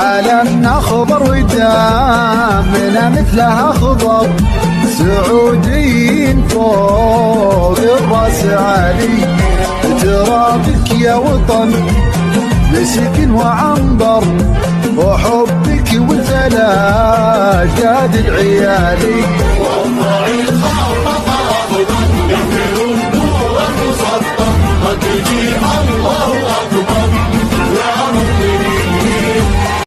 عالمنا خضر ودامنا مثلها خضر، سعوديين فوق الراس عالي. ترابك يا وطن مسك وعنبر، وحبك وانت لا جاد العيالي.